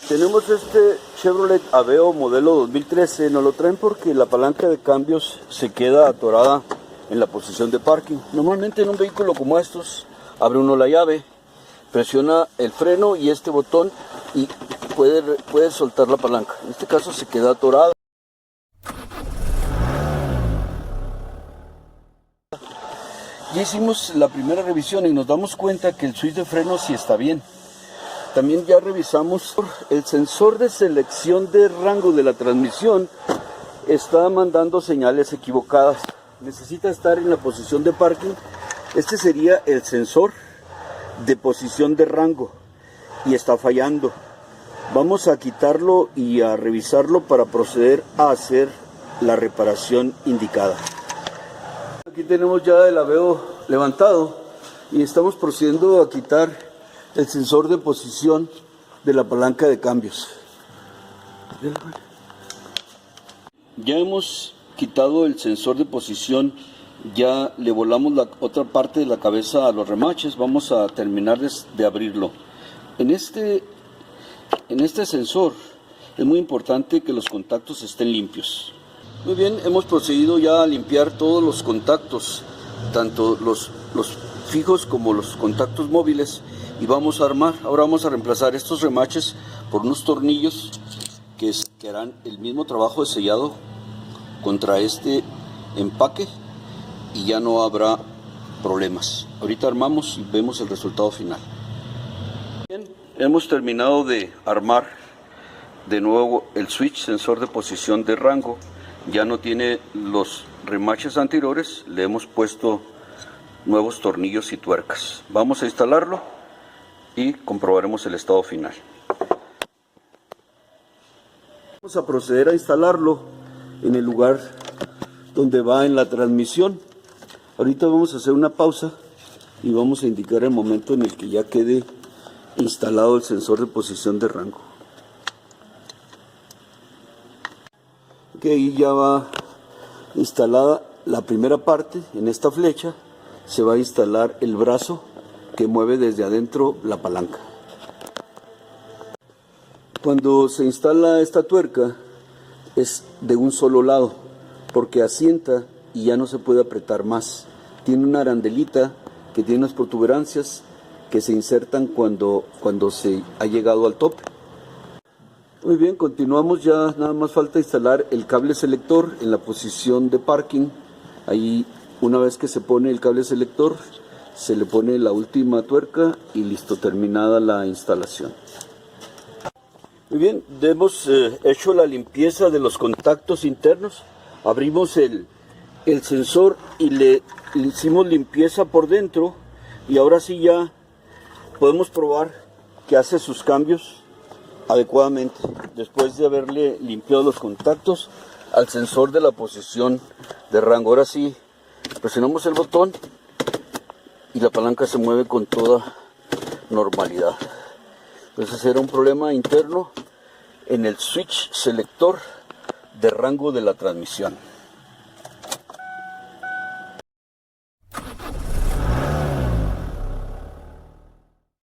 Tenemos este Chevrolet Aveo modelo 2013, nos lo traen porque la palanca de cambios se queda atorada en la posición de parking. Normalmente en un vehículo como estos, abre uno la llave, presiona el freno y este botón y puede soltar la palanca. En este caso se queda atorada. Ya hicimos la primera revisión y nos damos cuenta que el switch de freno sí está bien. También ya revisamos el sensor de selección de rango de la transmisión, está mandando señales equivocadas. Necesita estar en la posición de parking. Este sería el sensor de posición de rango y está fallando. Vamos a quitarlo y a revisarlo para proceder a hacer la reparación indicada. Aquí tenemos ya el Aveo levantado y estamos procediendo a quitar el sensor de posición de la palanca de cambios. Ya hemos quitado el sensor de posición, ya le volamos la otra parte de la cabeza a los remaches. Vamos a terminar de abrirlo. En este sensor es muy importante que los contactos estén limpios. Muy bien, hemos procedido ya a limpiar todos los contactos, tanto los fijos como los contactos móviles, y vamos a armar. Ahora vamos a reemplazar estos remaches por unos tornillos que harán el mismo trabajo de sellado contra este empaque y ya no habrá problemas. Ahorita armamos y vemos el resultado final. Bien, hemos terminado de armar de nuevo el switch sensor de posición de rango. Ya no tiene los remaches anteriores, le hemos puesto nuevos tornillos y tuercas. Vamos a instalarlo y comprobaremos el estado final. Vamos a proceder a instalarlo en el lugar donde va en la transmisión. Ahorita vamos a hacer una pausa y vamos a indicar el momento en el que ya quede instalado el sensor de posición de rango. Ok, ahí ya va instalada la primera parte. En esta flecha se va a instalar el brazo que mueve desde adentro la palanca. Cuando se instala esta tuerca es de un solo lado, porque asienta y ya no se puede apretar más. Tiene una arandelita que tiene unas protuberancias que se insertan cuando se ha llegado al tope. Muy bien, continuamos, ya nada más falta instalar el cable selector en la posición de parking. Ahí, una vez que se pone el cable selector, se le pone la última tuerca y listo, terminada la instalación. Muy bien, hemos hecho la limpieza de los contactos internos. Abrimos el sensor y le hicimos limpieza por dentro, y ahora sí ya podemos probar que hace sus cambios adecuadamente después de haberle limpiado los contactos al sensor de la posición de rango. Ahora sí presionamos el botón y la palanca se mueve con toda normalidad. Entonces era un problema interno en el switch selector de rango de la transmisión.